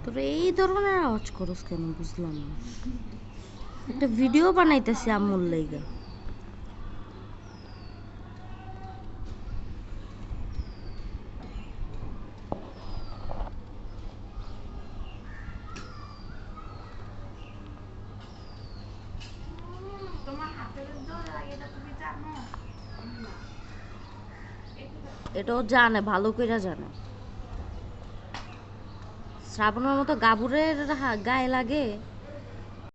তোর এই ধরনের আওয়াজ করস কেন বুঝলাম না। একটা ভিডিও বানাইতেছি আম্মুর লাইগা। এটাও জানে, ভালো কইরা জানে। শ্রাবণের মতো গাবুরের গায়ে লাগে।